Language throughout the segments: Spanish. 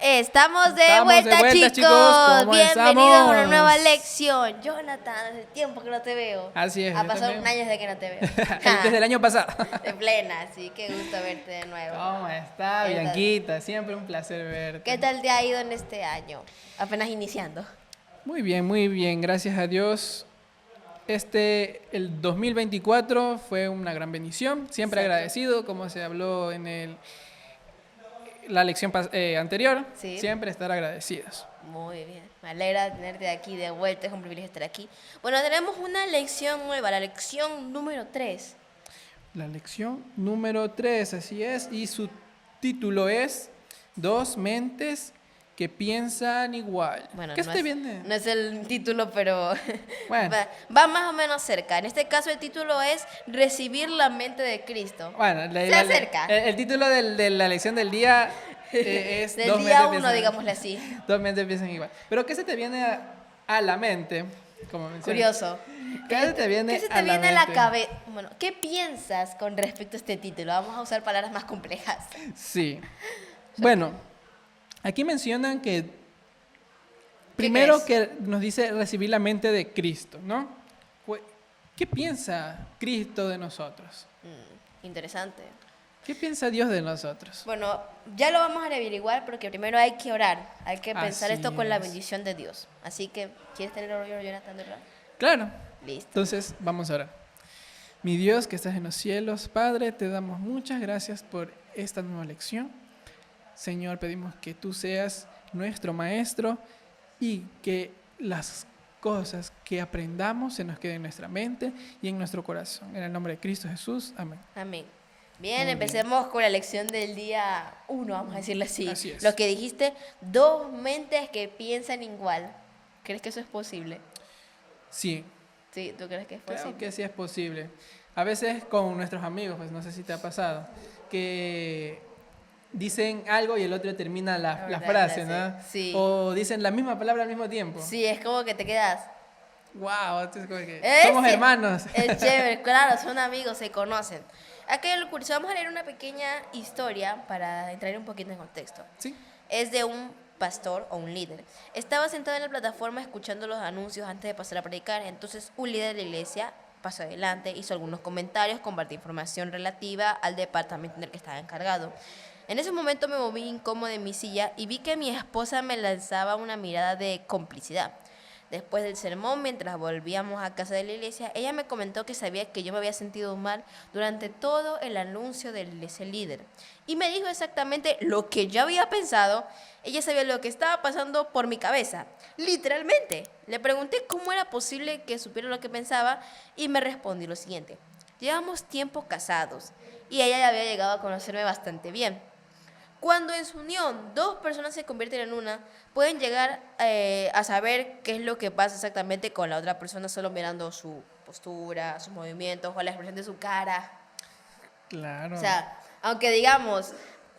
Estamos de Estamos de vuelta, vuelta, chicos. chicos. ¿Cómo Bienvenidos a una estamos? nueva lección. Jonathan, hace tiempo que no te veo. Así es, Ha yo pasado también. un año desde que no te veo. Desde el año pasado. De plena, sí, qué gusto verte de nuevo. ¿Cómo está, ¿Qué tal? Bianquita? Siempre un placer verte. ¿Qué tal te ha ido en este año? Apenas iniciando. Muy bien, gracias a Dios. El 2024 fue una gran bendición. Siempre Exacto. agradecido, como se habló la lección anterior. Sí. Siempre estar agradecidos. Muy bien, me alegra tenerte aquí de vuelta, es un privilegio estar aquí. Bueno, tenemos una lección nueva, la lección número 3. La lección número 3, así es, y su título es Dos mentes que piensan igual. Bueno, ¿Qué no te es, viene? no es el título, pero Bueno. va más o menos cerca. En este caso el título es Recibir la mente de Cristo. Bueno, Se acerca. el título de la lección del día es Del Dos día mentes 1, digámosle así. Dos mentes piensan igual. Pero ¿qué se te viene a la mente? Como mencioné. Curioso. ¿Qué se te viene ¿Qué se te a la viene a la mente? cabeza? Bueno, ¿qué piensas con respecto a este título? Vamos a usar palabras más complejas. Sí. Bueno, aquí mencionan que primero crees? que nos dice recibir la mente de Cristo, ¿no? ¿Qué piensa Cristo de nosotros? Interesante. ¿Qué piensa Dios de nosotros? Bueno, ya lo vamos a averiguar porque primero hay que orar. Hay que pensar Así esto con la es. bendición de Dios. Así que, ¿quieres tener orgullo, Jonathan, de orar? Claro. Listo. Entonces, vamos a orar. Mi Dios que estás en los cielos, Padre, te damos muchas gracias por esta nueva lección. Señor, pedimos que tú seas nuestro maestro y que las cosas que aprendamos se nos queden en nuestra mente y en nuestro corazón. En el nombre de Cristo Jesús. Amén. Amén. Bien, Muy empecemos con la lección del día 1, vamos a decirle así. Así es. Lo que dijiste, dos mentes que piensan igual. ¿Crees que eso es posible? Sí, Sí, ¿tú crees que es creo posible? que sí es posible. A veces con nuestros amigos, pues no sé si te ha pasado, que dicen algo y el otro termina la frase, ¿no? Sí. O dicen la misma palabra al mismo tiempo. Sí, es como que te quedas. Wow, entonces como que Es somos hermanos. Es chévere, claro, son amigos, se conocen. Aquí lo curioso, vamos a leer una pequeña historia para entrar un poquito en contexto. Sí. Es de un pastor o un líder. Estaba sentado en la plataforma escuchando los anuncios antes de pasar a predicar. Entonces un líder de la iglesia pasó adelante, hizo algunos comentarios, compartió información relativa al departamento en el que estaba encargado. En ese momento me moví incómodo en mi silla y vi que mi esposa me lanzaba una mirada de complicidad. Después del sermón, mientras volvíamos a casa de la iglesia, ella me comentó que sabía que yo me había sentido mal durante todo el anuncio de ese líder. Y me dijo exactamente lo que yo había pensado. Ella sabía lo que estaba pasando por mi cabeza, literalmente. Le pregunté cómo era posible que supiera lo que pensaba y me respondió lo siguiente. Llevamos tiempo casados y ella ya había llegado a conocerme bastante bien. Cuando en su unión dos personas se convierten en una, pueden llegar a saber qué es lo que pasa exactamente con la otra persona solo mirando su postura, sus movimientos o la expresión de su cara. Claro. O sea, aunque digamos,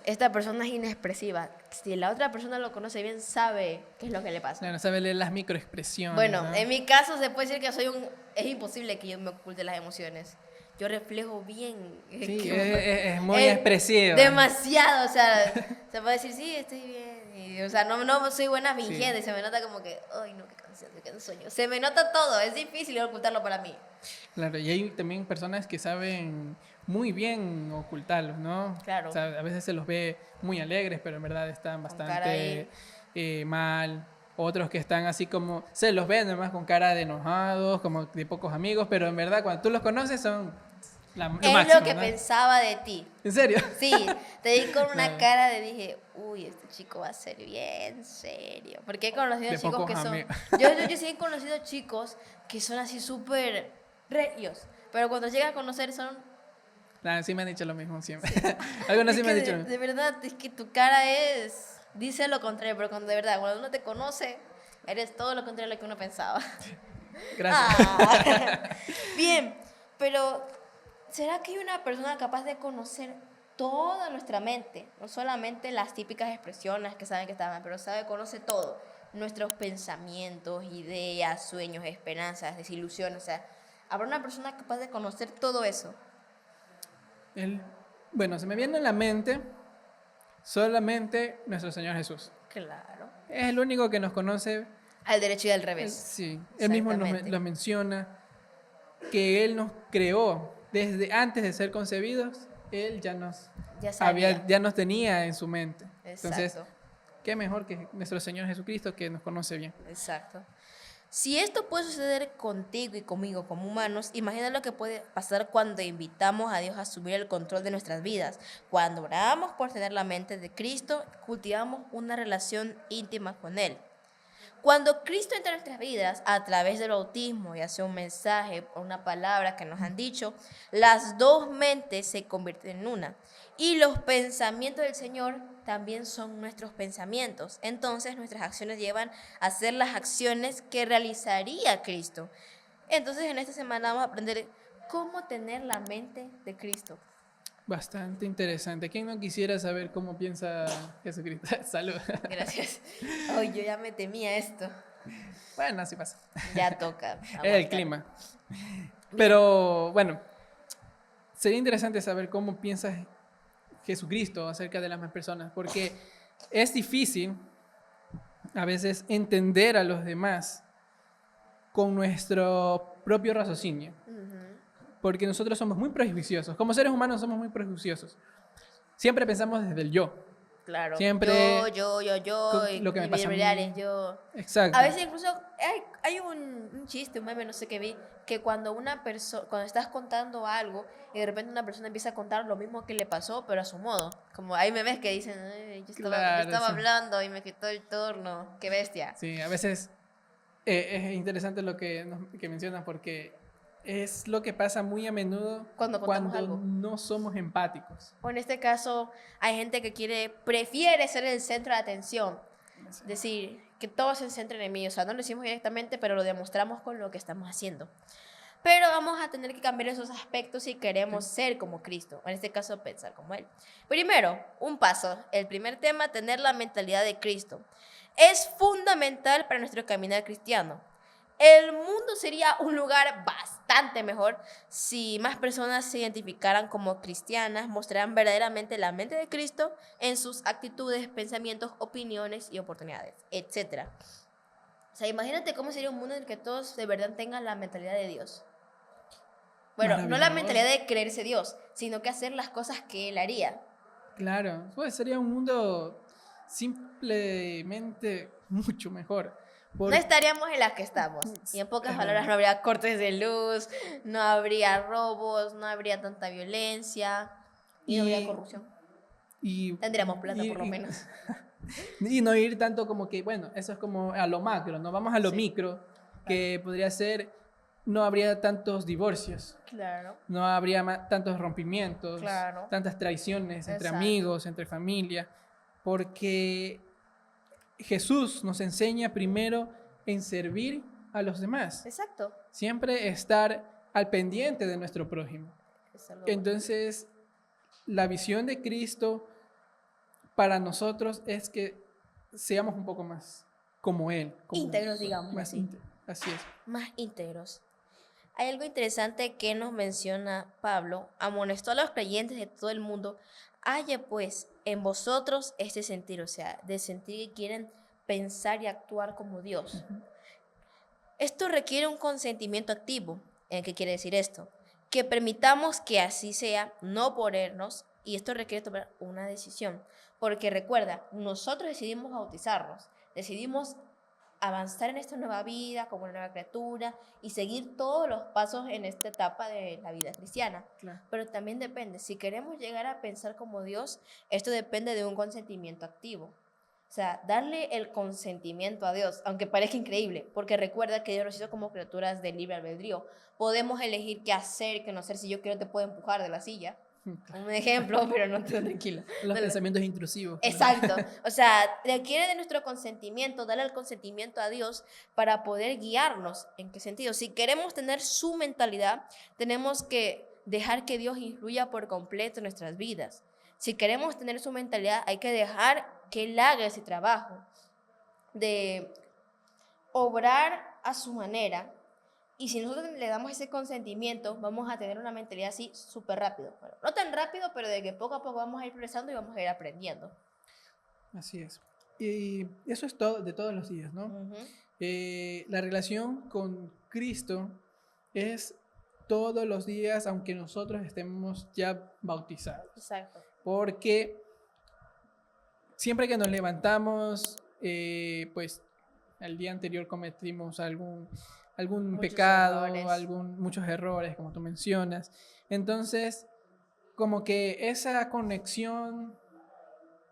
esta persona es inexpresiva, si la otra persona lo conoce bien, sabe qué es lo que le pasa. Claro, sabe leer las microexpresiones. Bueno, ¿no? en mi caso se puede decir que es imposible que yo me oculte las emociones. Yo reflejo bien. Sí, es muy expresivo. Demasiado, o sea, se puede decir, sí, estoy bien. Y, o sea, no soy buena fingiendo Sí. y se me nota como que, ay, no, qué canción, qué sueño. Se me nota todo, es difícil ocultarlo para mí. Claro, y hay también personas que saben muy bien ocultarlos, ¿no? Claro. O sea, a veces se los ve muy alegres, pero en verdad están Con cara bastante ahí. mal. Otros que están así como, se los ven además con cara de enojados, como de pocos amigos, pero en verdad cuando tú los conoces son lo Es máximo, lo que ¿no? pensaba de ti. ¿En serio? Sí, te di con una Claro. cara de dije, uy, este chico va a ser bien serio. Porque he conocido De chicos pocos que son. amigos. Yo sí he conocido chicos que son así súper regios. Pero cuando llegas a conocer son. Nah, sí me han dicho lo mismo siempre. Algunos Es sí me que han dicho lo mismo. de verdad, es que tu cara es. Dice lo contrario, pero cuando de verdad, cuando uno te conoce, eres todo lo contrario a lo que uno pensaba. Gracias. Ah. Bien, pero ¿será que hay una persona capaz de conocer toda nuestra mente? No solamente las típicas expresiones que saben que estaban, pero conoce todo. Nuestros pensamientos, ideas, sueños, esperanzas, desilusiones. O sea, ¿habrá una persona capaz de conocer todo eso? Bueno, se me viene a la mente, Solamente nuestro Señor Jesús. Claro. Es el único que nos conoce. Al derecho y al revés. Sí, él mismo Exactamente. lo menciona, que Él nos creó desde antes de ser concebidos. Él Ya sabía. ya nos tenía en su mente. Entonces, Exacto. qué mejor que nuestro Señor Jesucristo, que nos conoce bien. Exacto. Si esto puede suceder contigo y conmigo como humanos, imagina lo que puede pasar cuando invitamos a Dios a asumir el control de nuestras vidas. Cuando oramos por tener la mente de Cristo, cultivamos una relación íntima con Él. Cuando Cristo entra en nuestras vidas a través del bautismo, ya sea un mensaje o una palabra que nos han dicho, las dos mentes se convierten en una. Y los pensamientos del Señor también son nuestros pensamientos. Entonces nuestras acciones llevan a hacer las acciones que realizaría Cristo. Entonces en esta semana vamos a aprender cómo tener la mente de Cristo. Bastante interesante. ¿Quién no quisiera saber cómo piensa Jesucristo? Salud. Gracias. Ay, yo ya me temía esto. Bueno, así pasa. Ya toca. Es el aguantar. clima. Pero bueno, sería interesante saber cómo piensa Jesucristo acerca de las demás personas, porque es difícil a veces entender a los demás con nuestro propio raciocinio, porque nosotros somos muy prejuiciosos. Como seres humanos somos muy prejuiciosos. Siempre pensamos desde el yo. Claro. Siempre Yo, y lo que me mis pasa a mí. familiares, yo. Exacto. A veces incluso hay un chiste, un meme, no sé qué vi, que cuando cuando estás contando algo y de repente una persona empieza a contar lo mismo que le pasó, pero a su modo. Como hay memes que dicen, "Ay, yo Claro, estaba sí. hablando y me quitó el turno, qué bestia". Sí, a veces es interesante lo que mencionas, porque es lo que pasa muy a menudo Cuando contamos cuando algo. no somos empáticos. O en este caso, hay gente que prefiere ser el centro de atención. Decir, que todos se centren en mí. O sea, no lo decimos directamente, pero lo demostramos con lo que estamos haciendo. Pero vamos a tener que cambiar esos aspectos si queremos ser como Cristo. En este caso, pensar como Él. Primero, un paso. El primer tema, tener la mentalidad de Cristo. Es fundamental para nuestro caminar cristiano. El mundo sería un lugar bastante mejor si más personas se identificaran como cristianas, mostraran verdaderamente la mente de Cristo en sus actitudes, pensamientos, opiniones y oportunidades, etc. O sea, imagínate cómo sería un mundo en el que todos de verdad tengan la mentalidad de Dios. Bueno, no la Maravilloso. mentalidad de creerse Dios, sino que hacer las cosas que Él haría. Claro, pues sería un mundo simplemente mucho mejor. No estaríamos en las que estamos. Y en pocas palabras, no habría cortes de luz, no habría robos, no habría tanta violencia y no habría corrupción. Y, Tendríamos plata, por lo menos. y no ir tanto como que, bueno, eso es como a lo macro, ¿no? Vamos a lo Sí. micro, que podría ser, no habría tantos divorcios, Claro. no habría tantos rompimientos, Claro. tantas traiciones entre Exacto. amigos, entre familia, porque Jesús nos enseña primero en servir a los demás, Exacto. siempre estar al pendiente de nuestro prójimo. Es algo bueno. Entonces, la visión de Cristo para nosotros es que seamos un poco más como Él. Íntegros, digamos Más así. así es. Más íntegros. Hay algo interesante que nos menciona Pablo. Amonestó a los creyentes de todo el mundo. Haya pues en vosotros este sentir, o sea, de sentir que quieren pensar y actuar como Dios. Esto requiere un consentimiento activo. ¿Qué quiere decir esto? Que permitamos que así sea, no ponernos, y esto requiere tomar una decisión. Porque recuerda, nosotros decidimos bautizarnos, decidimos avanzar en esta nueva vida como una nueva criatura y seguir todos los pasos en esta etapa de la vida cristiana. Claro. Pero también depende, si queremos llegar a pensar como Dios, esto depende de un consentimiento activo. O sea, darle el consentimiento a Dios, aunque parezca increíble, porque recuerda que Dios nos hizo como criaturas de libre albedrío. Podemos elegir qué hacer, qué no hacer. Si yo quiero te puedo empujar de la silla. Un ejemplo, pero no tranquilo. Los pensamientos intrusivos. Exacto. O sea, requiere de nuestro consentimiento, darle el consentimiento a Dios para poder guiarnos. ¿En qué sentido? Si queremos tener su mentalidad, tenemos que dejar que Dios influya por completo en nuestras vidas. Si queremos tener su mentalidad, hay que dejar que Él haga ese trabajo de obrar a su manera. Y si nosotros le damos ese consentimiento, vamos a tener una mentalidad así súper rápido. Bueno, no tan rápido, pero de que poco a poco vamos a ir progresando y vamos a ir aprendiendo. Así es. Y eso es todo de todos los días, ¿no? Ujú. La relación con Cristo es todos los días, aunque nosotros estemos ya bautizados. Exacto. Porque siempre que nos levantamos, pues el día anterior cometimos algún Muchos pecado, errores. muchos errores, como tú mencionas. Entonces, como que esa conexión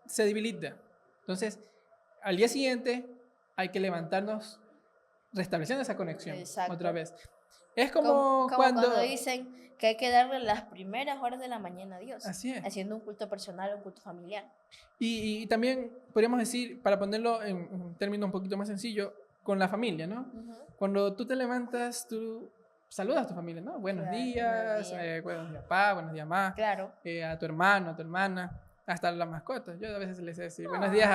se debilita. Entonces, al día siguiente hay que levantarnos restableciendo esa conexión otra Exacto. vez. Es Como, como como cuando dicen que hay que darle las primeras horas de la mañana a Dios, Así es. haciendo un culto personal, un culto familiar. Y también podríamos decir, para ponerlo en un término un poquito más sencillo, con la familia, ¿no? Ujú. Cuando tú te levantas, tú saludas a tu familia, ¿no? Buenos Claro, días, buenos días, papá, buenos días, mamá, Claro. a tu hermano, a tu hermana, hasta las mascotas. Yo a veces les decir buenos días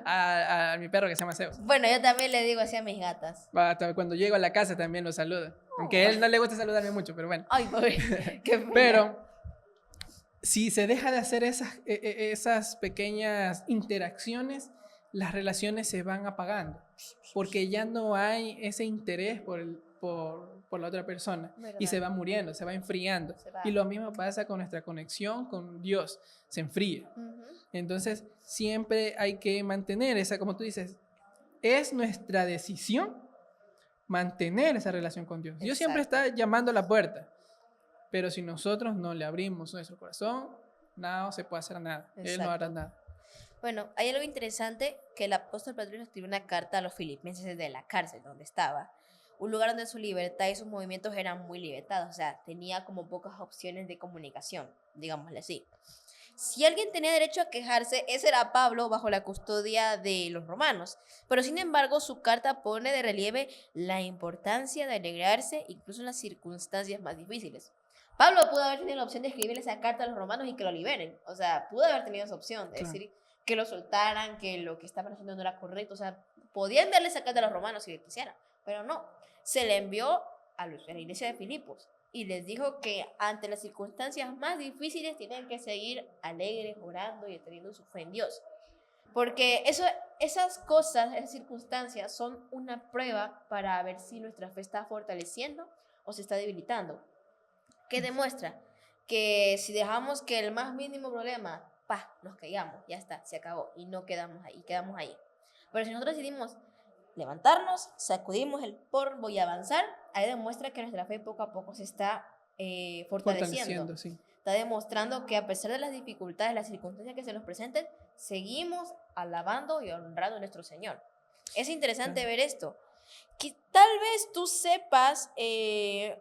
Ah. a mi perro que se llama Zeus. Bueno, yo también le digo así a mis gatas. Hasta cuando llego a la casa también lo saludo. Aunque a él no le gusta saludarme mucho, pero bueno. Ay, pobre, qué pena. Pero si se deja de hacer esas pequeñas interacciones, las relaciones se van apagando, porque ya no hay ese interés por la otra persona Verdad. y se va muriendo, se va enfriando. Se va. Y lo mismo pasa con nuestra conexión con Dios, se enfría. Ujú. Entonces, siempre hay que mantener esa, como tú dices, es nuestra decisión mantener esa relación con Dios. Dios siempre Exacto. está llamando a la puerta. Pero si nosotros no le abrimos nuestro corazón, no se puede hacer nada. Él no hará Exacto. nada. Bueno, hay algo interesante que el apóstol Pedro escribió una carta a los filipenses desde la cárcel donde estaba, un lugar donde su libertad y sus movimientos eran muy limitados, o sea, tenía como pocas opciones de comunicación, digámosle así. Si alguien tenía derecho a quejarse, ese era Pablo bajo la custodia de los romanos, pero sin embargo su carta pone de relieve la importancia de alegrarse incluso en las circunstancias más difíciles. Pablo pudo haber tenido la opción de escribirle esa carta a los romanos y que lo liberen, o sea, pudo haber tenido esa opción de Claro. decir que lo soltaran, que lo que estaban haciendo no era correcto, o sea, podían darle esa carta a los romanos si le quisieran, pero no, se le envió a la iglesia de Filipos y les dijo que ante las circunstancias más difíciles tienen que seguir alegres, orando y teniendo su fe en Dios. Porque esas cosas, esas circunstancias son una prueba para ver si nuestra fe está fortaleciendo o se está debilitando. ¿Qué demuestra? Que si dejamos que el más mínimo problema, nos caigamos, ya está, se acabó y no quedamos ahí. Pero si nosotros decidimos levantarnos, sacudimos el polvo y avanzar, ahí demuestra que nuestra fe poco a poco se está fortaleciendo. Sí. Está demostrando que a pesar de las dificultades, las circunstancias que se nos presenten, seguimos alabando y honrando a nuestro Señor. Es interesante Claro. ver esto. Que tal vez tú sepas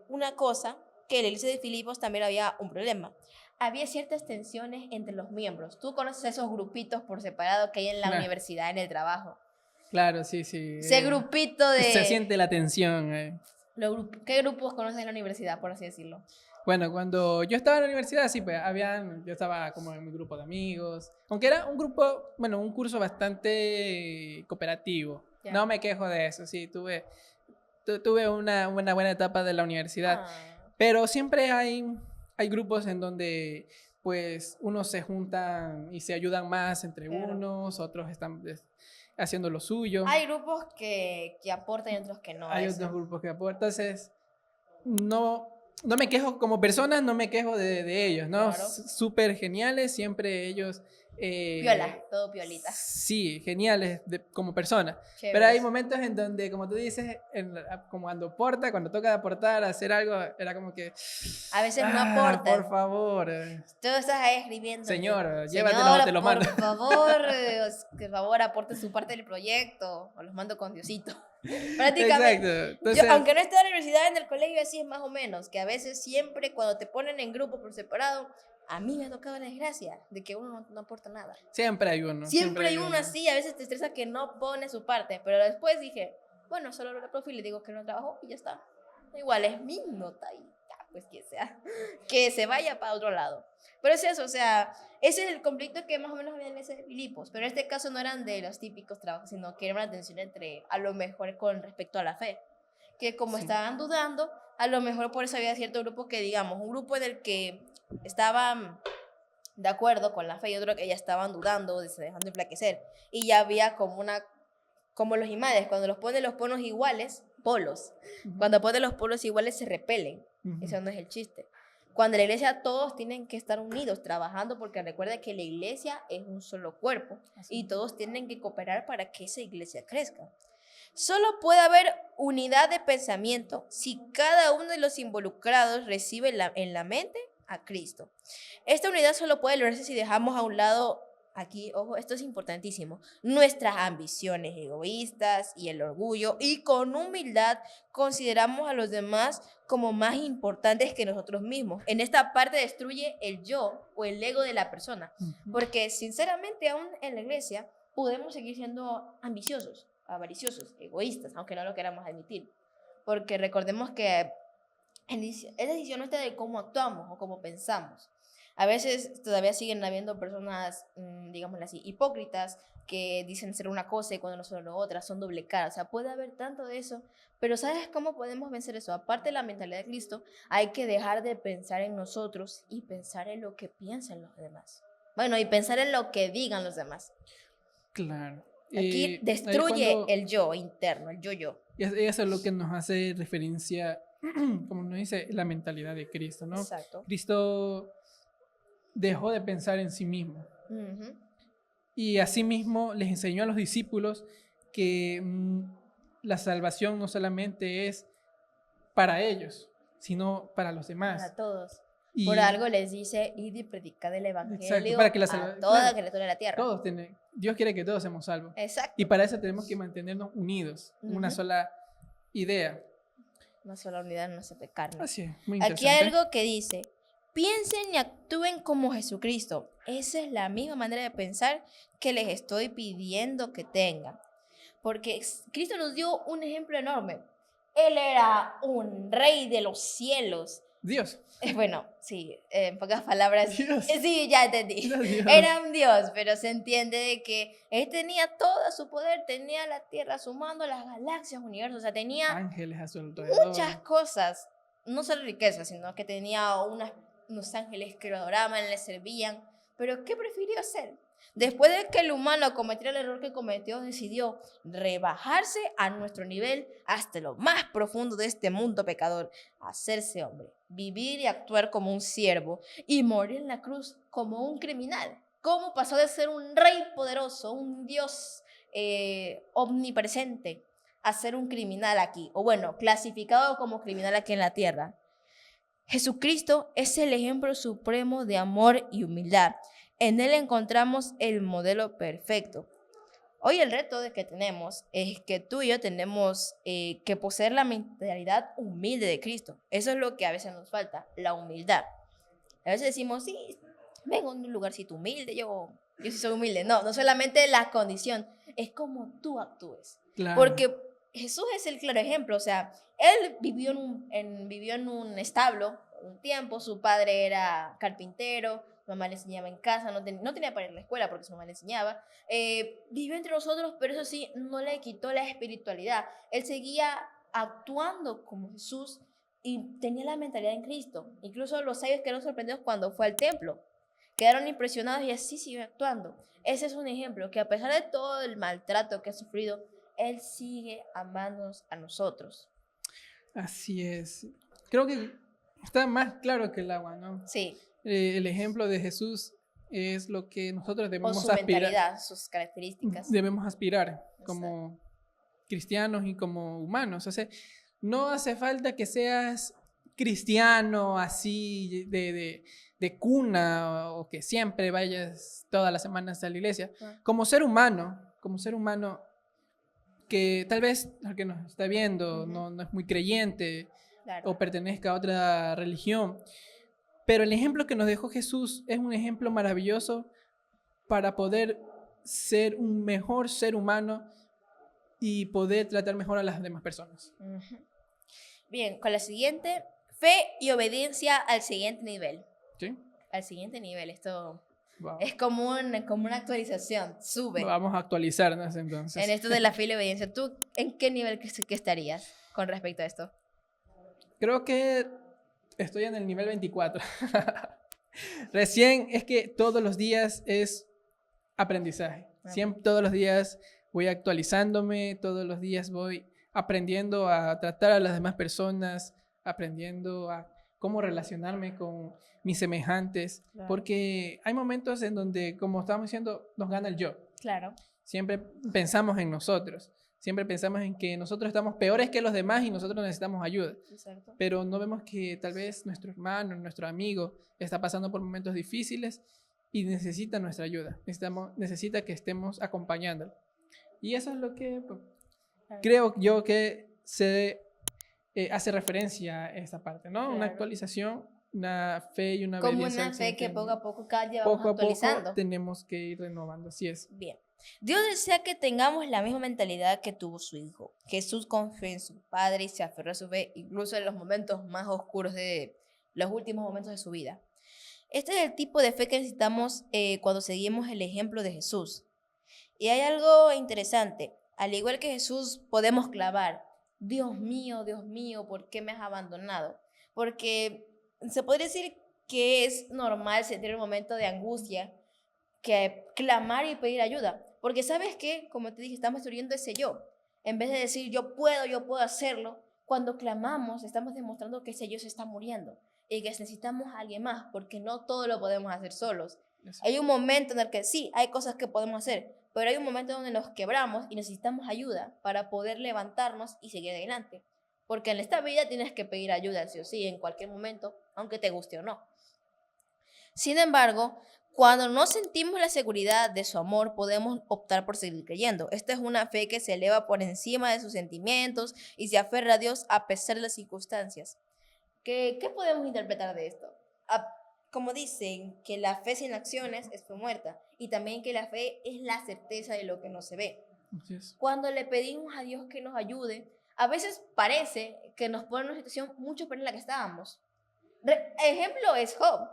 una cosa, que en la iglesia de Filipos también había un problema. Había ciertas tensiones entre los miembros. Tú conoces esos grupitos por separado que hay en la Claro. universidad, en el trabajo. Claro, sí, sí. Ese grupito de... Se siente la tensión. ¿Qué grupos conoces en la universidad, por así decirlo? Bueno, cuando yo estaba en la universidad, sí, pues yo estaba como en mi grupo de amigos. Aunque era un grupo, bueno, un curso bastante cooperativo. Ya. No me quejo de eso, sí, tuve una buena etapa de la universidad. Pero siempre hay grupos en donde pues unos se juntan y se ayudan más entre Claro. unos, otros están haciendo lo suyo. Hay grupos que aportan y otros que no. Hay otros grupos que aportan. Entonces, no me quejo como personas, no me quejo de ellos, ¿no? Claro. Súper geniales, siempre ellos... Piola, todo piolita. Sí, geniales como personas. Chéveres. Pero hay momentos en donde, como tú dices, como cuando toca aportar, hacer algo, era como que... A veces no aportan. Por favor. Tú estás ahí escribiendo. Señor, llévatelo, te lo mando. Por favor, aporte su parte del proyecto. O los mando con Diosito. Prácticamente. Exacto. Entonces, Aunque no esté en la universidad, en el colegio, así es más o menos. Que a veces siempre cuando te ponen en grupo por separado, a mí me ha tocado la desgracia de que uno no aporta nada. siempre hay uno. Siempre hay uno así, a veces te estresa que no pone su parte. Pero después dije, bueno, solo lo reprofe y le digo que no trabajó y ya está. Igual es mi nota y ya, pues que se vaya para otro lado. Pero es eso, o sea, ese es el conflicto que más o menos había en ese Filipos. Pero en este caso no eran de los típicos trabajos, sino que era una tensión entre, a lo mejor con respecto a la fe. Que como estaban dudando, a lo mejor por eso había cierto grupo que, digamos, un grupo en el que estaban de acuerdo con la fe y otros que ya estaban dudando, se dejando enflaquecer. Y ya había como los imanes, cuando los polos iguales, polos, cuando ponen los polos iguales se repelen. Eso no es el chiste. Cuando la iglesia todos tienen que estar unidos trabajando, porque recuerda que la iglesia es un solo cuerpo y todos tienen que cooperar para que esa iglesia crezca. Solo puede haber unidad de pensamiento si cada uno de los involucrados recibe en la mente a Cristo. Esta unidad solo puede lograrse si dejamos a un lado, aquí, ojo, esto es importantísimo, nuestras ambiciones egoístas y el orgullo, y con humildad consideramos a los demás como más importantes que nosotros mismos. En esta parte destruye el yo o el ego de la persona, porque sinceramente aún en la iglesia podemos seguir siendo ambiciosos, avariciosos, egoístas, aunque no lo queramos admitir, porque recordemos que es decisión nuestra de cómo actuamos o cómo pensamos. A veces todavía siguen habiendo personas, digámoslo así, hipócritas, que dicen ser una cosa y cuando no son lo otra, son doble cara. O sea, puede haber tanto de eso, pero ¿sabes cómo podemos vencer eso? Aparte de la mentalidad de Cristo, hay que dejar de pensar en nosotros y pensar en lo que piensan los demás. Bueno, y pensar en lo que digan los demás. Claro. Aquí destruye el yo interno, el yo-yo. Y eso es lo que nos hace referencia, como nos dice, la mentalidad de Cristo, ¿no? Exacto. Cristo dejó de pensar en sí mismo. Y asimismo les enseñó a los discípulos que la salvación no solamente es para ellos, sino para los demás. Para todos. Por algo les dice, id y predicad el evangelio para que a toda criatura de la tierra. Dios quiere que todos seamos salvos. Exacto. Y para eso tenemos que mantenernos unidos, una sola idea. Una sola unidad, una sola carne. Así es, muy interesante. Aquí hay algo que dice, piensen y actúen como Jesucristo. Esa es la misma manera de pensar que les estoy pidiendo que tengan. Porque Cristo nos dio un ejemplo enorme. Él era un rey de los cielos. Dios. Bueno, sí, en pocas palabras. Dios. Sí, ya entendí. Era un Dios, pero se entiende de que él tenía todo su poder, tenía la tierra, sumando las galaxias, universos, o sea, tenía ángeles a su alrededor. Muchas cosas, no solo riqueza, sino que tenía unos ángeles que lo adoraban, le servían. Pero ¿qué prefirió hacer? Después de que el humano cometiera el error que cometió, decidió rebajarse a nuestro nivel hasta lo más profundo de este mundo pecador, hacerse hombre, vivir y actuar como un siervo y morir en la cruz como un criminal. ¿Cómo pasó de ser un rey poderoso, un Dios omnipresente, a ser un criminal aquí? O bueno, clasificado como criminal aquí en la tierra. Jesucristo es el ejemplo supremo de amor y humildad. En él encontramos el modelo perfecto. Hoy el reto que tenemos es que tú y yo tenemos que poseer la mentalidad humilde de Cristo. Eso es lo que a veces nos falta, la humildad. A veces decimos, sí, vengo de un lugarcito humilde, yo sí soy humilde. No solamente la condición, es como tú actúes. Claro. Porque Jesús es el claro ejemplo. O sea, él vivió en un establo un tiempo, su padre era carpintero, su mamá le enseñaba en casa, no tenía para ir a la escuela porque su mamá le enseñaba. Vivió entre nosotros, pero eso sí, no le quitó la espiritualidad. Él seguía actuando como Jesús y tenía la mentalidad en Cristo. Incluso los sabios quedaron sorprendidos cuando fue al templo. Quedaron impresionados y así siguió actuando. Ese es un ejemplo que a pesar de todo el maltrato que ha sufrido, él sigue amándonos a nosotros. Así es. Creo que está más claro que el agua, ¿no? Sí. El ejemplo de Jesús es lo que nosotros debemos aspirar. Su mentalidad, sus características. Debemos aspirar como cristianos y como humanos. O sea, no hace falta que seas cristiano así de cuna o que siempre vayas todas las semanas a la iglesia. Como ser humano que tal vez el que nos está viendo no es muy creyente, claro, o pertenezca a otra religión, pero el ejemplo que nos dejó Jesús es un ejemplo maravilloso para poder ser un mejor ser humano y poder tratar mejor a las demás personas. Bien, con la siguiente, fe y obediencia al siguiente nivel. ¿Sí? Al siguiente nivel, esto es como una actualización, sube. Vamos a actualizarnos entonces. En esto de la fe y la obediencia, ¿tú en qué nivel que estarías con respecto a esto? Creo que estoy en el nivel 24. Recién es que todos los días es aprendizaje. Siempre, todos los días voy actualizándome, todos los días voy aprendiendo a tratar a las demás personas, aprendiendo a cómo relacionarme con mis semejantes, Claro. porque hay momentos en donde, como estábamos diciendo, nos gana el yo. Claro. Siempre pensamos en nosotros, siempre pensamos en que nosotros estamos peores que los demás y nosotros necesitamos ayuda. Exacto. Pero no vemos que tal vez nuestro hermano, nuestro amigo está pasando por momentos difíciles y necesita nuestra ayuda, necesita que estemos acompañándolo. Y eso es lo que pues, creo yo que se hace referencia a esta parte, ¿no? Claro. Una actualización, una fe y una Como obediencia una al fe que Señor. poco a poco cada día vamos Poco a poco actualizando. tenemos que ir renovando, así es. Bien. Dios desea que tengamos la misma mentalidad que tuvo su Hijo. Jesús confió en su Padre y se aferró a su fe, incluso en los momentos más oscuros de los últimos momentos de su vida. Este es el tipo de fe que necesitamos cuando seguimos el ejemplo de Jesús. Y hay algo interesante. Al igual que Jesús, podemos clavar, Dios mío, ¿por qué me has abandonado? Porque se podría decir que es normal sentir un momento de angustia, que clamar y pedir ayuda. Porque ¿sabes qué? Como te dije, estamos destruyendo ese yo. En vez de decir yo puedo hacerlo, cuando clamamos estamos demostrando que ese yo se está muriendo y que necesitamos a alguien más, porque no todo lo podemos hacer solos. Hay un momento en el que sí, hay cosas que podemos hacer, pero hay un momento donde nos quebramos y necesitamos ayuda para poder levantarnos y seguir adelante. Porque en esta vida tienes que pedir ayuda, sí o sí, en cualquier momento, aunque te guste o no. Sin embargo, cuando no sentimos la seguridad de su amor, podemos optar por seguir creyendo. Esta es una fe que se eleva por encima de sus sentimientos y se aferra a Dios a pesar de las circunstancias. ¿Qué podemos interpretar de esto? Como dicen, que la fe sin acciones es fe muerta, y también que la fe es la certeza de lo que no se ve. Así es. Cuando le pedimos a Dios que nos ayude, a veces parece que nos pone en una situación mucho peor en la que estábamos. Ejemplo es Job.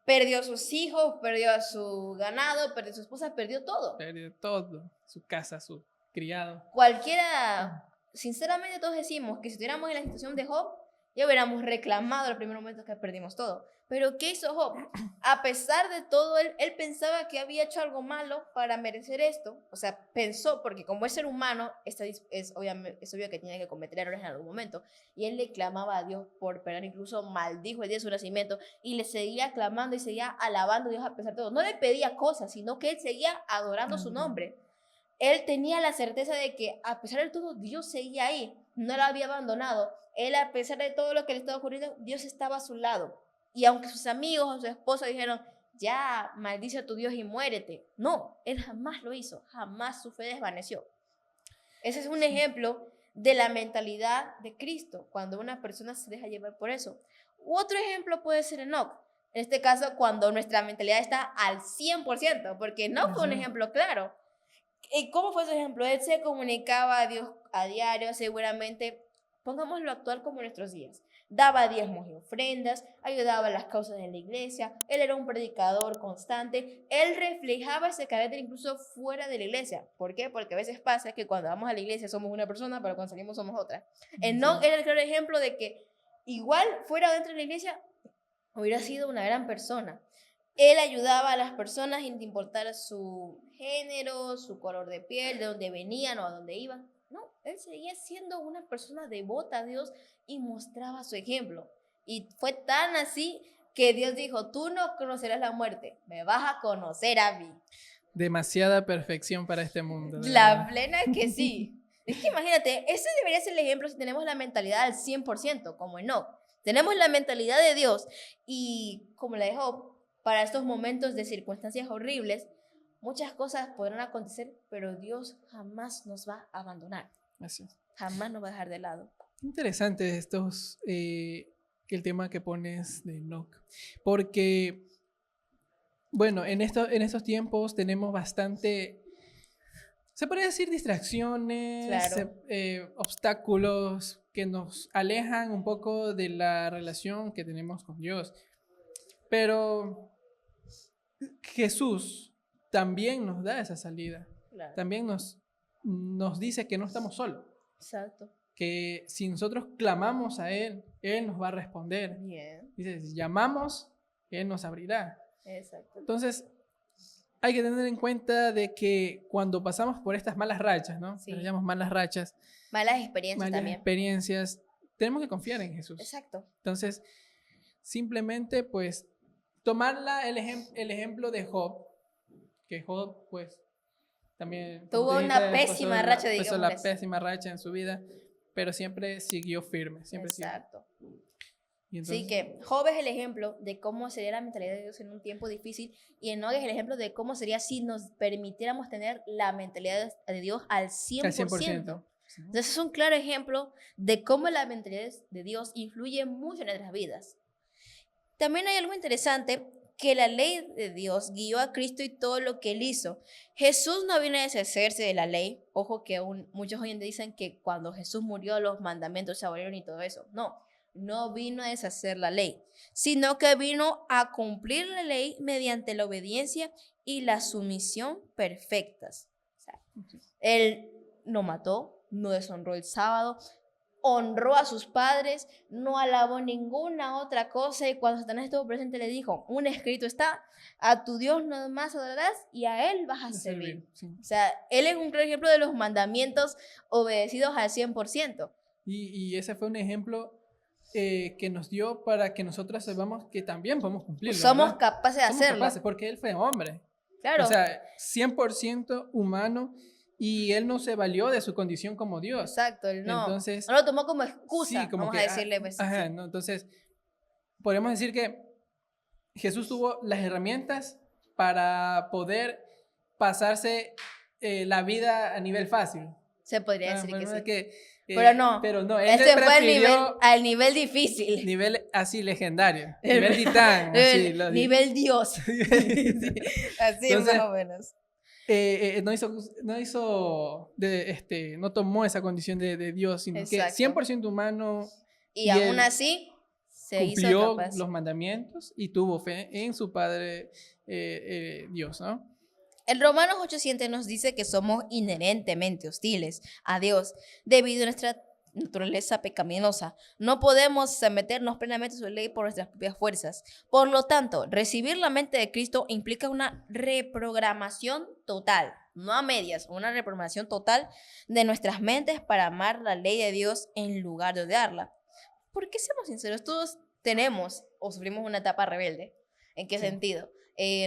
Perdió a sus hijos, perdió a su ganado, perdió a su esposa, perdió todo. Perdió todo, su casa, su criado. Cualquiera, sinceramente todos decimos que si estuviéramos en la situación de Job, ya hubiéramos reclamado el primer momento que perdimos todo. Pero ¿qué hizo Job? A pesar de todo, él pensaba que había hecho algo malo para merecer esto. O sea, pensó, porque como es ser humano, es obvio que tiene que cometer errores en algún momento. Y él le clamaba a Dios por perdón, incluso maldijo el día de su nacimiento y le seguía clamando y seguía alabando a Dios a pesar de todo. No le pedía cosas, sino que él seguía adorando su nombre. Él tenía la certeza de que a pesar de todo, Dios seguía ahí, no lo había abandonado. Él, a pesar de todo lo que le estaba ocurriendo, Dios estaba a su lado. Y aunque sus amigos o su esposa dijeron, ya, maldice a tu Dios y muérete. No, él jamás lo hizo, jamás su fe desvaneció. Ese es un ejemplo de la mentalidad de Cristo, cuando una persona se deja llevar por eso. Otro ejemplo puede ser Enoch. En este caso, cuando nuestra mentalidad está al 100%, porque Enoch fue un ejemplo claro. ¿Y cómo fue su ejemplo? Él se comunicaba a Dios a diario, seguramente, pongámoslo actual como nuestros días. Daba diezmos y ofrendas, ayudaba a las causas de la iglesia, él era un predicador constante, él reflejaba ese carácter incluso fuera de la iglesia. ¿Por qué? Porque a veces pasa que cuando vamos a la iglesia somos una persona, pero cuando salimos somos otra. Enoch era el claro ejemplo de que igual fuera o dentro de la iglesia hubiera sido una gran persona. Él ayudaba a las personas sin importar su género, su color de piel, de dónde venían o a dónde iban. No, él seguía siendo una persona devota a Dios y mostraba su ejemplo. Y fue tan así que Dios dijo, tú no conocerás la muerte, me vas a conocer a mí. Demasiada perfección para este mundo. La plena es que sí. Es que imagínate, ese debería ser el ejemplo si tenemos la mentalidad al 100%, como Enoch. Tenemos la mentalidad de Dios y como la de Job, para estos momentos de circunstancias horribles, muchas cosas podrán acontecer, pero Dios jamás nos va a abandonar. Así es. Jamás nos va a dejar de lado. Interesante el tema que pones de Enoch. Porque, bueno, en estos tiempos tenemos bastante, se podría decir, distracciones, Claro. obstáculos que nos alejan un poco de la relación que tenemos con Dios. Pero Jesús también nos da esa salida. Claro. También nos dice que no estamos solos. Exacto. Que si nosotros clamamos a Él, Él nos va a responder. Bien. Dice, si llamamos Él nos abrirá. Exacto. Entonces, hay que tener en cuenta de que cuando pasamos por estas malas rachas, ¿no? Sí. Le llamamos malas rachas, Malas experiencias malas también. experiencias, tenemos que confiar en Jesús. Exacto. Entonces, simplemente, pues, tomar el ejemplo de Job, que Job, pues, también como Tuvo tú una dijiste, pésima racha, pasó digamos. la pésima racha en su vida, pero siempre siguió firme, siempre siguió. Exacto. Y Así entonces, que Job es el ejemplo de cómo sería la mentalidad de Dios en un tiempo difícil, y Enoch es el ejemplo de cómo sería si nos permitiéramos tener la mentalidad de Dios al 100%. al 100%. ¿Sí? Entonces es un claro ejemplo de cómo la mentalidad de Dios influye mucho en nuestras vidas. También hay algo interesante, que la ley de Dios guió a Cristo y todo lo que él hizo. Jesús no vino a deshacerse de la ley. Ojo que aún muchos hoy en día dicen que cuando Jesús murió los mandamientos se abolieron y todo eso. No vino a deshacer la ley, sino que vino a cumplir la ley mediante la obediencia y la sumisión perfectas. O sea, él no mató, no deshonró el sábado, honró a sus padres, no alabó ninguna otra cosa, y cuando Satanás estuvo presente le dijo, un escrito está, a tu Dios nada más adorarás y a él vas a servir. Sí. O sea, él es un claro ejemplo de los mandamientos obedecidos al 100%. Y ese fue un ejemplo que nos dio para que nosotros sepamos que también podemos cumplirlo. Somos ¿verdad? capaces de Somos hacerlo. capaces, porque él fue hombre. Claro. O sea, 100% humano, y él no se valió de su condición como Dios. Exacto, él no, Entonces, no lo tomó como excusa, sí, como vamos que, a decirle. Pues, ajá, sí. ¿no? Entonces, podemos decir que Jesús tuvo las herramientas para poder pasarse la vida a nivel fácil. Se podría decir que Bueno, sí. Pero no, él este fue prefirió al nivel difícil. nivel así legendario, nivel titán, así lo digo. Nivel Dios. Sí, así Entonces, más o menos. no tomó esa condición de Dios, sino que Exacto. 100% humano, Y él aún así se hizo cumplió capaz. los mandamientos y tuvo fe en su Padre Dios, ¿no? El Romanos 8:7 nos dice que somos inherentemente hostiles a Dios debido a nuestra naturaleza pecaminosa. No podemos someternos plenamente a su ley por nuestras propias fuerzas. Por lo tanto, recibir la mente de Cristo implica una reprogramación total, no a medias, una reprogramación total de nuestras mentes para amar la ley de Dios en lugar de odiarla. Porque seamos sinceros, todos tenemos o sufrimos una etapa rebelde. ¿En qué sentido?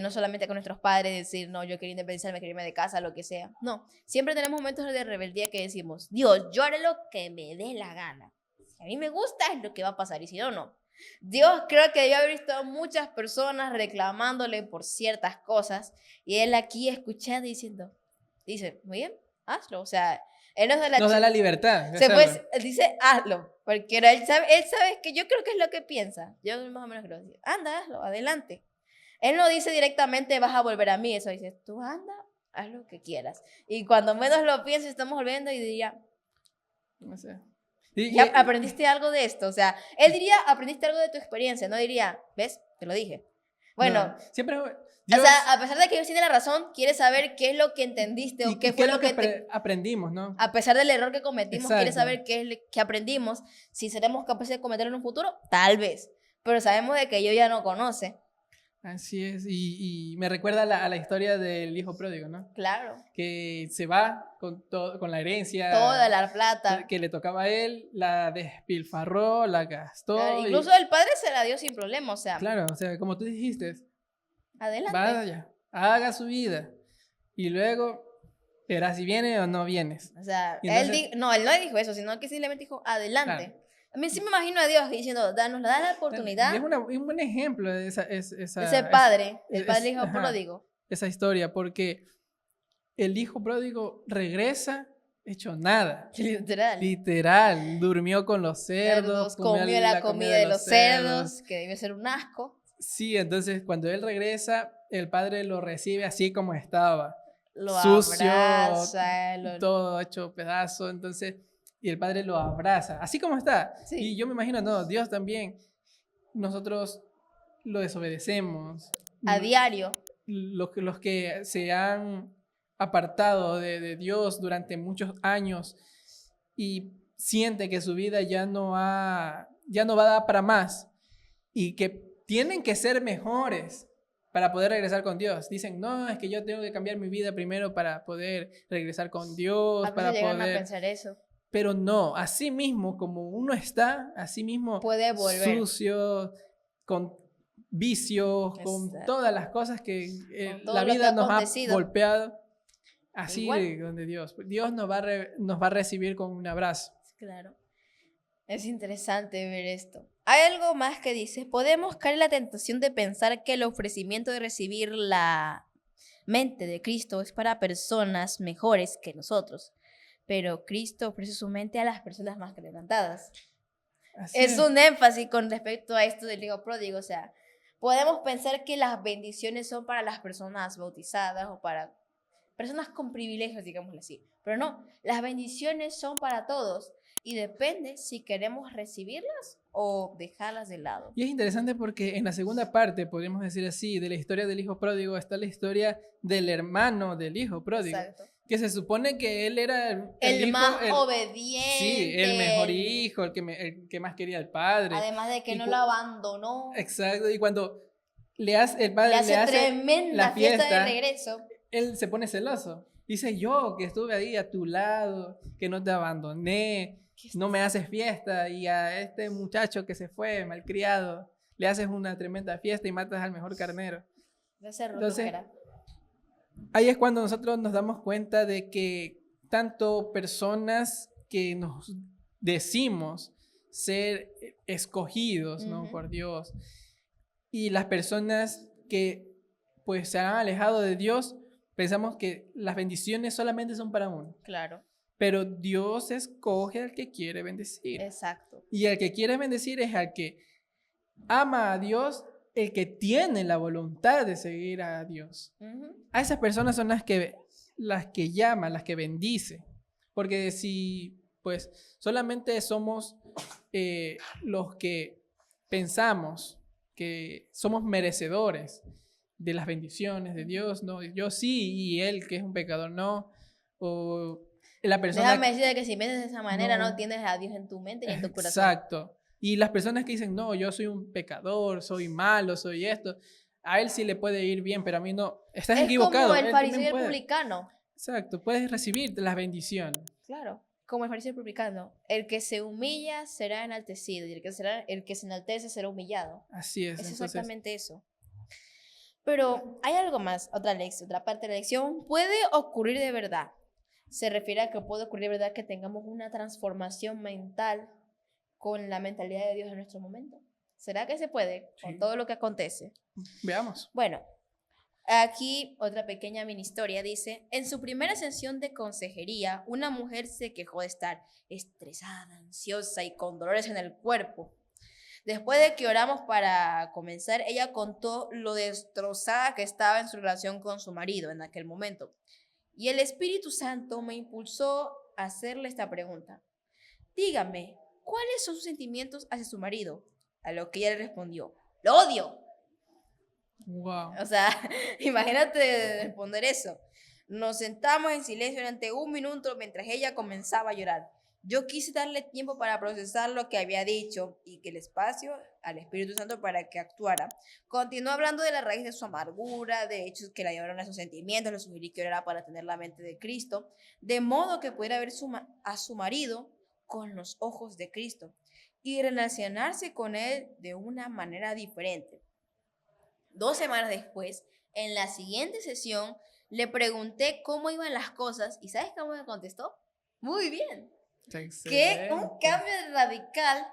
No solamente con nuestros padres decir, no, yo quiero independizarme, quiero irme de casa, lo que sea. No, siempre tenemos momentos de rebeldía que decimos, Dios, yo haré lo que me dé la gana. Si a mí me gusta es lo que va a pasar, y si no, no. Dios creo que debió haber visto a muchas personas reclamándole por ciertas cosas, y él aquí escuchando y diciendo, dice, muy bien, hazlo. O sea, él nos da la libertad. Dice, hazlo, porque él sabe que yo creo que es lo que piensa. Yo más o menos creo decir, anda, hazlo, adelante. Él no dice directamente, vas a volver a mí. Eso dice, tú anda, haz lo que quieras. Y cuando menos lo pienses, estamos volviendo y diría, no sé. ¿Ya aprendiste algo de esto? O sea, él diría, aprendiste algo de tu experiencia. No diría, ¿ves? Te lo dije. Bueno, no, siempre Dios, o sea, a pesar de que Dios tiene la razón, quiere saber qué es lo que entendiste o qué fue lo que aprendimos, ¿no? A pesar del error que cometimos, Exacto. quiere saber qué aprendimos. Si seremos capaces de cometerlo en un futuro, tal vez. Pero sabemos de que ellos ya no conoce. Así es, y me recuerda a la historia del hijo pródigo, ¿no? Claro. Que se va con la herencia. Toda la plata. Que le tocaba a él, la despilfarró, la gastó. Claro, incluso el padre se la dio sin problema, o sea. Claro, o sea, como tú dijiste. Adelante. Vaya, haga su vida. Y luego, verás si viene o no vienes. O sea, entonces, él no dijo eso, sino que simplemente dijo, adelante. Claro. A mí sí me imagino a Dios diciendo, nos da la oportunidad. Es un buen ejemplo de ese padre, el padre del hijo pródigo. Esa historia, porque el hijo pródigo regresa hecho nada. Literal. Durmió con los cerdos. Comió la comida de los cerdos, que debe ser un asco. Sí, entonces cuando él regresa, el padre lo recibe así como estaba. Lo sucio, abraza, todo hecho pedazo, entonces... Y el padre lo abraza, así como está. Sí. Y yo me imagino, no, Dios también, nosotros lo desobedecemos. A diario. Los que se han apartado de Dios durante muchos años y siente que su vida ya no va a dar para más y que tienen que ser mejores para poder regresar con Dios. Dicen, no, es que yo tengo que cambiar mi vida primero para poder regresar con Dios, A veces para llegan a poder... pensar eso. Pero no, así mismo como uno está, así mismo Puede volver. sucio, con vicios, con Exacto. todas las cosas que Con todo la lo que vida ha nos ha acontecido. golpeado, así Igual. de donde Dios. Dios nos va a recibir con un abrazo. Claro. Es interesante ver esto. Hay algo más que dice, podemos caer en la tentación de pensar que el ofrecimiento de recibir la mente de Cristo es para personas mejores que nosotros, pero Cristo ofrece su mente a las personas más quebrantadas. Así Es un énfasis con respecto a esto del hijo pródigo, o sea, podemos pensar que las bendiciones son para las personas bautizadas o para personas con privilegios, digámoslo así, pero no, las bendiciones son para todos y depende si queremos recibirlas o dejarlas de lado. Y es interesante porque en la segunda parte, podríamos decir así, de la historia del hijo pródigo, está la historia del hermano del hijo pródigo. Exacto. Que se supone que él era el El hijo, más obediente. Sí, el mejor hijo, el que más quería al padre. Además de que Y no lo abandonó. Exacto, y cuando el padre Le hace le hace tremenda la fiesta de fiesta, regreso. él se pone celoso. Dice, yo que estuve ahí a tu lado, que no te abandoné, no me haces fiesta, y a este muchacho que se fue, malcriado, le haces una tremenda fiesta y matas al mejor carnero. Le hace Entonces, rojera. ahí es cuando nosotros nos damos cuenta de que tanto personas que nos decimos ser escogidos, ¿no? Ujú. Por Dios, y las personas que pues se han alejado de Dios, pensamos que las bendiciones solamente son para uno. Claro, Pero Dios escoge al que quiere bendecir. exacto. Y el que quiere bendecir es al que ama a Dios, el que tiene la voluntad de seguir a Dios. Ujú. A esas personas son las que llama, las que bendice. Porque si pues solamente somos los que pensamos que somos merecedores de las bendiciones de Dios, no, yo sí y él que es un pecador no, o la persona... Déjame decirte que si piensas de esa manera no No. tienes a Dios en tu mente ni en tu corazón. Exacto. Y las personas que dicen, no, yo soy un pecador, soy malo, soy esto, a él sí le puede ir bien, pero a mí no. Estás Es equivocado. como el él fariseo y también el puede. publicano. Exacto, puedes recibir las bendiciones. Claro, como el fariseo y el publicano. El que se humilla será enaltecido y el que se enaltece será humillado. Así es. Es Entonces, exactamente eso. Pero hay algo más, otra parte de la lección. Puede ocurrir de verdad. Se refiere a que puede ocurrir de verdad que tengamos una transformación mental con la mentalidad de Dios en nuestro momento. ¿Será que se puede con Sí. todo lo que acontece? veamos. Bueno, aquí otra pequeña mini historia dice, en su primera sesión de consejería, una mujer se quejó de estar estresada, ansiosa y con dolores en el cuerpo. Después de que oramos para comenzar, ella contó lo destrozada que estaba en su relación con su marido en aquel momento. Y el Espíritu Santo me impulsó a hacerle esta pregunta. Dígame, ¿cuáles son sus sentimientos hacia su marido? A lo que ella le respondió, ¡lo odio! Wow. O sea, imagínate responder eso. Nos sentamos en silencio durante un minuto mientras ella comenzaba a llorar. Yo quise darle tiempo para procesar lo que había dicho y que el espacio al Espíritu Santo para que actuara. Continuó hablando de la raíz de su amargura, de hechos que la llevaron a sus sentimientos. Le sugerí que orara para tener la mente de Cristo, de modo que pudiera ver a su marido con los ojos de Cristo y relacionarse con él de una manera diferente. 2 semanas después, en la siguiente sesión, le pregunté cómo iban las cosas y ¿sabes cómo me contestó? Muy bien. Que un cambio radical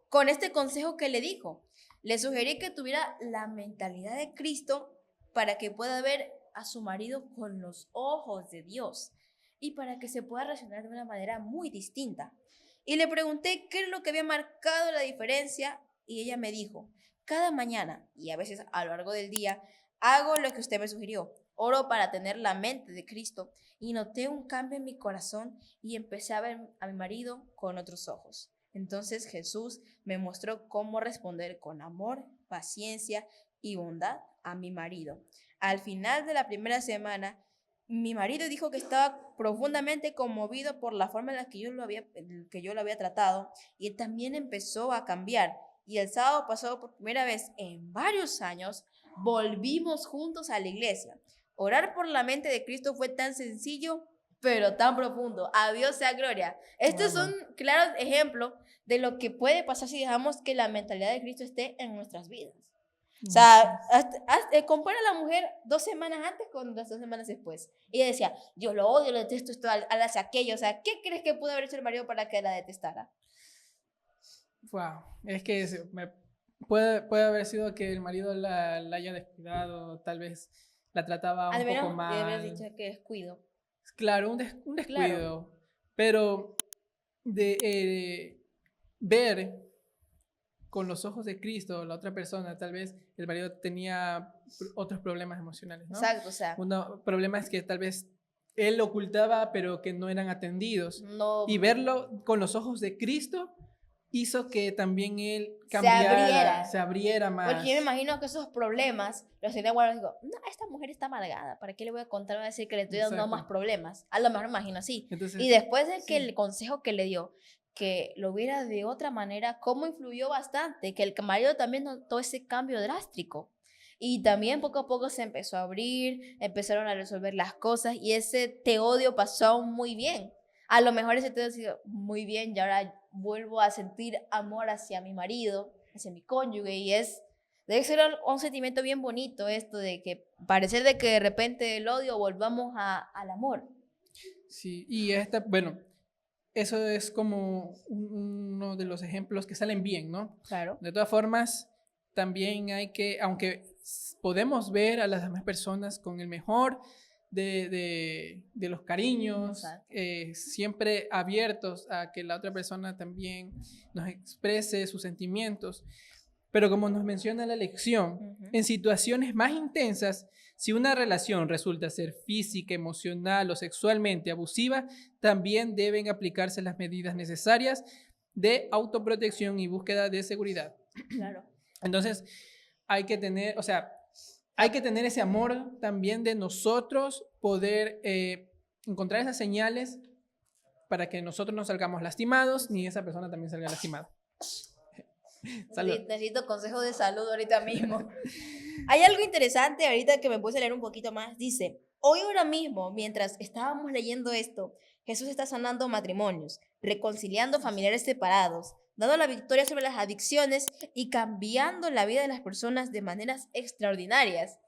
con este consejo que le dijo. Le sugerí que tuviera la mentalidad de Cristo para que pueda ver a su marido con los ojos de Dios y para que se pueda relacionar de una manera muy distinta. Y le pregunté qué es lo que había marcado la diferencia y ella me dijo, cada mañana y a veces a lo largo del día hago lo que usted me sugirió. Oro para tener la mente de Cristo y noté un cambio en mi corazón y empecé a ver a mi marido con otros ojos. Entonces Jesús me mostró cómo responder con amor, paciencia y bondad a mi marido. Al final de la primera semana, mi marido dijo que estaba profundamente conmovido por la forma en la que yo lo había tratado y también empezó a cambiar. y el sábado pasado, por primera vez en varios años, volvimos juntos a la iglesia. Orar por la mente de Cristo fue tan sencillo, pero tan profundo. A Dios sea gloria. Estos son Wow. claros ejemplos de lo que puede pasar si dejamos que la mentalidad de Cristo esté en nuestras vidas. O sea, compara a la mujer 2 semanas antes con las 2 semanas después. Y ella decía, yo lo odio, lo detesto, esto, al hace aquello. O sea, ¿qué crees que pudo haber hecho el marido para que la detestara? Wow. Es que puede haber sido que el marido la haya descuidado, tal vez la trataba Al un poco menos le habrías mal. dicho que descuido. Claro, un Claro. descuido. Pero de ver con los ojos de Cristo la otra persona, tal vez el marido tenía otros problemas emocionales, ¿no? Exacto, o sea, Problemas que tal vez él ocultaba, pero que no eran atendidos. no Y verlo con los ojos de Cristo hizo que también él se cambiara, abriera. se abriera más. Porque yo me imagino que esos problemas los tenía guardados. Digo, no, esta mujer está amargada. ¿Para qué le voy a contar? Voy a decir que le estoy dando Exacto. más problemas. A lo mejor me imagino así. Entonces, Y después de que sí. el consejo que le dio, que lo viera de otra manera, cómo influyó bastante, que el marido también notó ese cambio drástico. Y también poco a poco se empezó a abrir, empezaron a resolver las cosas y ese te odio pasó muy bien. A lo mejor ese te odio ha sido muy bien y ahora vuelvo a sentir amor hacia mi marido, hacia mi cónyuge y debe ser un sentimiento bien bonito esto de que parecer de que de repente el odio volvamos al amor. Sí, y bueno, eso es como uno de los ejemplos que salen bien, ¿no? Claro. De todas formas, también hay que, aunque podemos ver a las demás personas con el mejor de los cariños, siempre abiertos a que la otra persona también nos exprese sus sentimientos. Pero como nos menciona la lección, en situaciones más intensas, si una relación resulta ser física, emocional o sexualmente abusiva, también deben aplicarse las medidas necesarias de autoprotección y búsqueda de seguridad. Claro. Entonces, hay que tener, o sea, hay que tener ese amor también de nosotros, poder encontrar esas señales para que nosotros no salgamos lastimados, ni esa persona también salga lastimada. Salud. Necesito consejo de salud ahorita mismo. Hay algo interesante ahorita que me puse a leer un poquito más. Dice, hoy ahora mismo, mientras estábamos leyendo esto, Jesús está sanando matrimonios, reconciliando familiares separados, dando la victoria sobre las adicciones y cambiando la vida de las personas de maneras extraordinarias.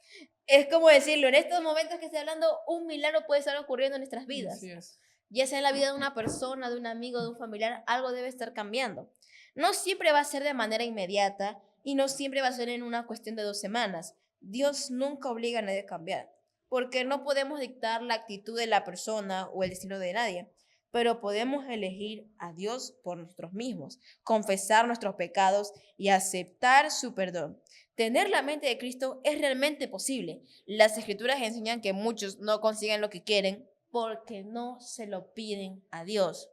Es como decirlo, en estos momentos que estoy hablando, un milagro puede estar ocurriendo en nuestras vidas. Así es. Ya sea en la vida de una persona, de un amigo, de un familiar, algo debe estar cambiando. No siempre va a ser de manera inmediata y no siempre va a ser en una cuestión de 2 semanas. Dios nunca obliga a nadie a cambiar, porque no podemos dictar la actitud de la persona o el destino de nadie, pero podemos elegir a Dios por nosotros mismos, confesar nuestros pecados y aceptar su perdón. Tener la mente de Cristo es realmente posible. Las escrituras enseñan que muchos no consiguen lo que quieren porque no se lo piden a Dios.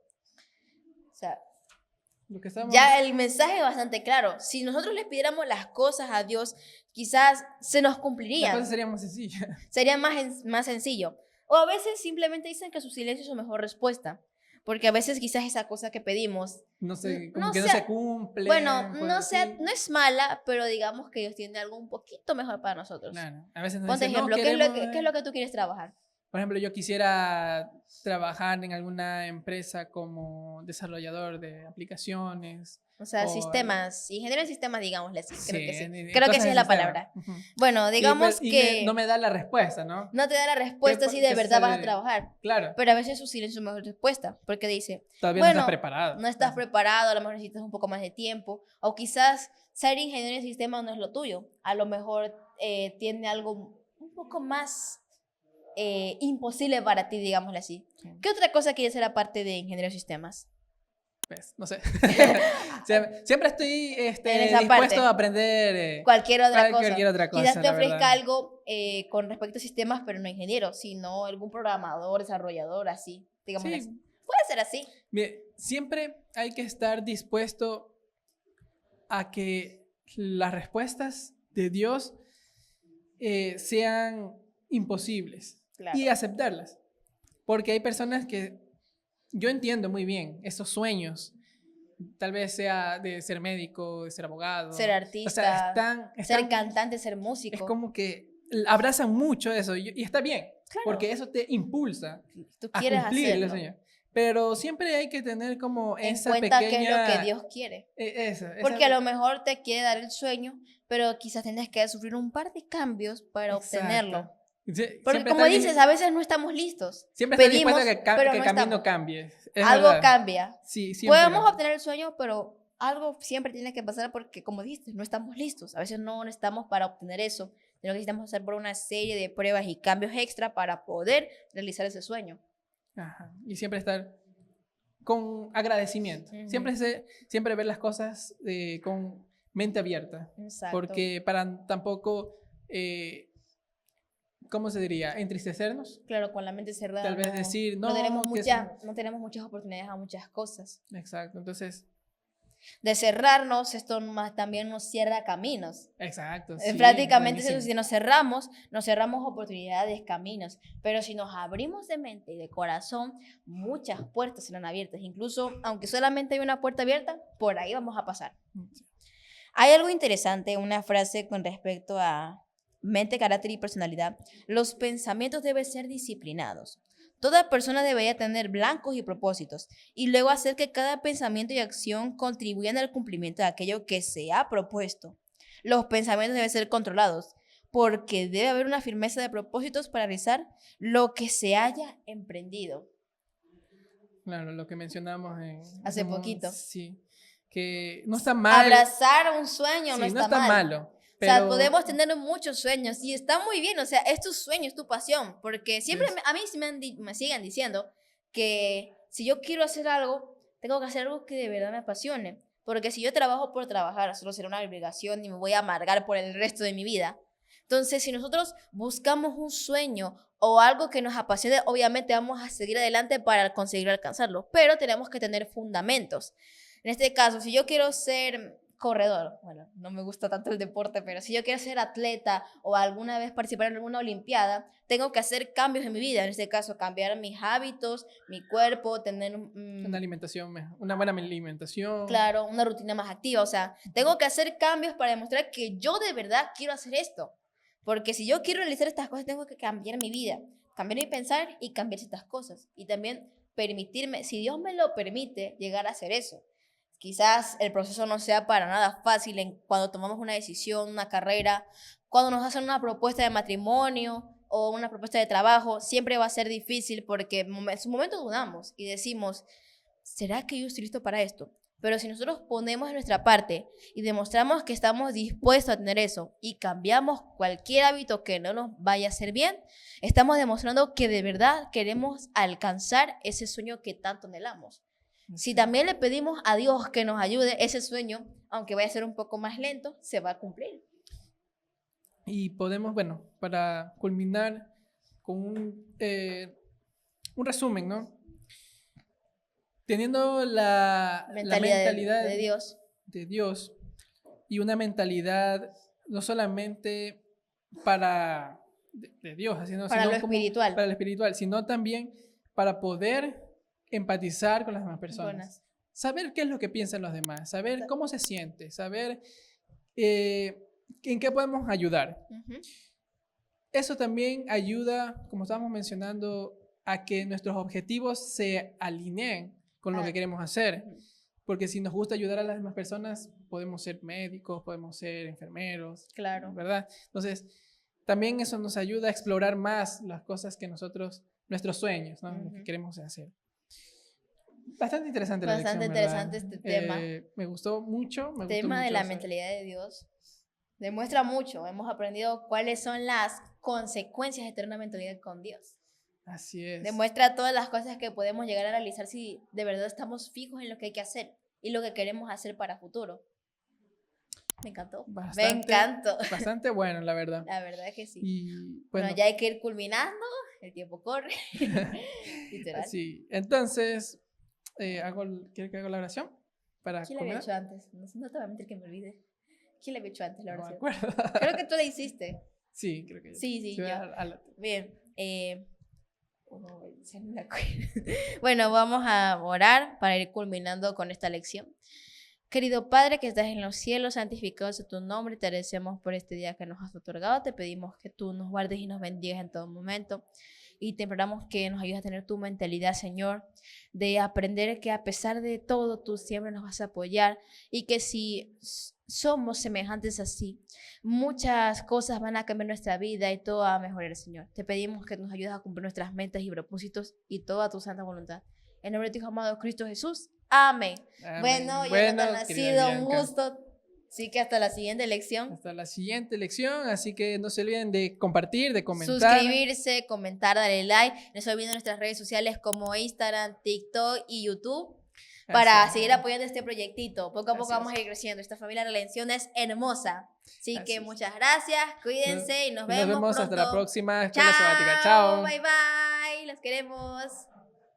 O sea, ya el mensaje es bastante claro. Si nosotros le pidiéramos las cosas a Dios, quizás se nos cumplirían. La cosa sería más sencilla. Sería más sencillo. O a veces simplemente dicen que su silencio es su mejor respuesta. Porque a veces quizás esa cosa que pedimos No sé, como no que no sea- se cumple. bueno, cosas así. no es mala, pero digamos que Dios tiene algo un poquito mejor para nosotros. Claro, a veces nos Ponte dicen, ejemplo, no, ¿qué es lo que tú quieres trabajar? Por ejemplo, yo quisiera trabajar en alguna empresa como desarrollador de aplicaciones. O sea, o- sistemas, ingeniero en sistemas, digámosle así. Creo que sí. Creo que cosas esa de es la sistema. palabra. Ujú. Bueno, digamos y que no me da la respuesta, ¿no? no te da la respuesta si de ¿Qué verdad vas a sucede? trabajar. Claro, Pero a veces su silencio es su mejor respuesta. Porque dice, todavía no bueno, estás preparado. no estás preparado, a lo mejor necesitas un poco más de tiempo. O quizás ser ingeniero en sistemas no es lo tuyo. A lo mejor tiene algo un poco más imposible para ti, digámosle así. Sí. ¿Qué otra cosa quieres ser aparte de ingeniero en sistemas? Pues, no sé. Siempre estoy En esa dispuesto parte. a aprender Cualquier otra cosa. cualquier otra cosa. Quizás te la ofrezca verdad. algo con respecto a sistemas, pero no ingeniero, sino algún programador, desarrollador, así. Digámosle Sí. así. Puede ser así. Mire, siempre hay que estar dispuesto a que las respuestas de Dios sean imposibles Claro. y aceptarlas. Porque hay personas que yo entiendo muy bien esos sueños tal vez sea de ser médico, de ser abogado. Ser O artista, sea, ser cantante, ser músico. es como que abrazan mucho eso y está bien, Claro. porque eso te impulsa Tú a quieres cumplir el hacerlo. sueño. Pero siempre hay que tener como En esa cuenta pequeña... qué es lo que Dios quiere. Porque a lo mejor te quiere dar el sueño, pero quizás tienes que sufrir un par de cambios para obtenerlo. Porque como dices, a veces no estamos listos. Siempre está Pedimos, dispuesto a que pero el no camino estamos. cambie. Es Algo verdad. cambia. Sí, siempre Podemos cambia. obtener el sueño, pero algo siempre tiene que pasar porque, como dijiste, no estamos listos. A veces no estamos para obtener eso. Sino que necesitamos hacer por una serie de pruebas y cambios extra para poder realizar ese sueño. Ajá. Y siempre estar con agradecimiento. Ujú. Siempre ver las cosas con mente abierta. Exacto. Porque para tampoco, ¿cómo se diría? Entristecernos. Claro, con la mente cerrada. Tal vez decir, no no, tenemos que no tenemos muchas oportunidades a muchas cosas. Exacto. Entonces, De cerrarnos, esto también nos cierra caminos. exacto. Sí, Prácticamente buenísimo. si nos cerramos oportunidades, caminos. Pero si nos abrimos de mente y de corazón, muchas puertas serán abiertas. Incluso, aunque solamente hay una puerta abierta, por ahí vamos a pasar. Hay algo interesante, una frase con respecto a mente, carácter y personalidad. Los pensamientos deben ser disciplinados. Toda persona debería tener blancos y propósitos, y luego hacer que cada pensamiento y acción contribuyan al cumplimiento de aquello que se ha propuesto. Los pensamientos deben ser controlados, porque debe haber una firmeza de propósitos para realizar lo que se haya emprendido. Claro, lo que mencionamos Hace poquito. Sí, que no está mal. Abrazar un sueño Sí, no está malo. Pero... O sea, podemos tener muchos sueños y está muy bien, o sea, es tu sueño, es tu pasión, porque siempre a mí me siguen diciendo que si yo quiero hacer algo, tengo que hacer algo que de verdad me apasione, porque si yo trabajo por trabajar, solo será una obligación y me voy a amargar por el resto de mi vida. Entonces, si nosotros buscamos un sueño o algo que nos apasione, obviamente vamos a seguir adelante para conseguir alcanzarlo, pero tenemos que tener fundamentos. En este caso, si yo quiero ser corredor, bueno, no me gusta tanto el deporte, pero si yo quiero ser atleta o alguna vez participar en alguna olimpiada, tengo que hacer cambios en mi vida, en este caso cambiar mis hábitos, mi cuerpo, tener una alimentación, una buena alimentación. Claro, una rutina más activa, o sea, tengo que hacer cambios para demostrar que yo de verdad quiero hacer esto, porque si yo quiero realizar estas cosas, tengo que cambiar mi vida, cambiar mi pensar y cambiar ciertas cosas, y también permitirme, si Dios me lo permite, llegar a hacer eso. Quizás el proceso no sea para nada fácil cuando tomamos una decisión, una carrera, cuando nos hacen una propuesta de matrimonio o una propuesta de trabajo, siempre va a ser difícil porque en su momento dudamos y decimos, ¿será que yo estoy listo para esto? Pero si nosotros ponemos de nuestra parte y demostramos que estamos dispuestos a tener eso y cambiamos cualquier hábito que no nos vaya a hacer bien, estamos demostrando que de verdad queremos alcanzar ese sueño que tanto anhelamos. Si también le pedimos a Dios que nos ayude, ese sueño, aunque vaya a ser un poco más lento, se va a cumplir. Y podemos, bueno, para culminar con un resumen, ¿no? Teniendo la mentalidad de Dios y una mentalidad no solamente de Dios, sino para lo espiritual, sino también para poder empatizar con las demás personas. Saber qué es lo que piensan los demás, saber cómo se siente, saber en qué podemos ayudar. Eso también ayuda, como estábamos mencionando, a que nuestros objetivos se alineen con lo que queremos hacer. Porque si nos gusta ayudar a las demás personas, podemos ser médicos, podemos ser enfermeros. Claro. ¿Verdad? Entonces, también eso nos ayuda a explorar más las cosas que nuestros sueños, ¿no? Lo que queremos hacer. Bastante interesante la lección, interesante este tema. Me gustó mucho. El tema de la mentalidad de Dios demuestra mucho. Hemos aprendido cuáles son las consecuencias de tener una mentalidad con Dios. Así es. Demuestra todas las cosas que podemos llegar a realizar si de verdad estamos fijos en lo que hay que hacer y lo que queremos hacer para futuro. Me encantó. Me encantó. Bastante bueno, la verdad. La verdad es que sí. Y bueno, ya hay que ir culminando. El tiempo corre. Literal. Sí. Entonces, ¿quiere que haga la oración? ¿Quién la había hecho antes? No te voy a mentir que me olvide. ¿Quién la había hecho antes la oración? No me acuerdo. Creo que tú la hiciste. Sí, creo que yo. Sí, yo. Bien. Se me acuerda. Bueno, vamos a orar para ir culminando con esta lección. Querido Padre que estás en los cielos, santificado sea tu nombre, te agradecemos por este día que nos has otorgado, te pedimos que tú nos guardes y nos bendigas en todo momento y te imploramos que nos ayudes a tener tu mentalidad, Señor, de aprender que a pesar de todo tú siempre nos vas a apoyar y que si somos semejantes así, muchas cosas van a cambiar nuestra vida y todo va a mejorar, Señor. Te pedimos que nos ayudes a cumplir nuestras metas y propósitos y toda tu santa voluntad. En nombre de tu Hijo amado Cristo Jesús. Amén. Amén. Bueno, Bueno, Jonathan ha querida sido un Bianca, gusto. Así que hasta la siguiente lección. hasta la siguiente lección, así que no se olviden de compartir, de comentar. Suscribirse, comentar, darle like. No se olviden de nuestras redes sociales como Instagram, TikTok y YouTube para Así es. seguir apoyando este proyectito. Poco a poco Así vamos es. a ir creciendo. Esta familia de Redención es hermosa. Así Así que es. muchas gracias, cuídense y nos vemos hasta la pronto. próxima escuela sabática. Chao. Bye bye, los queremos.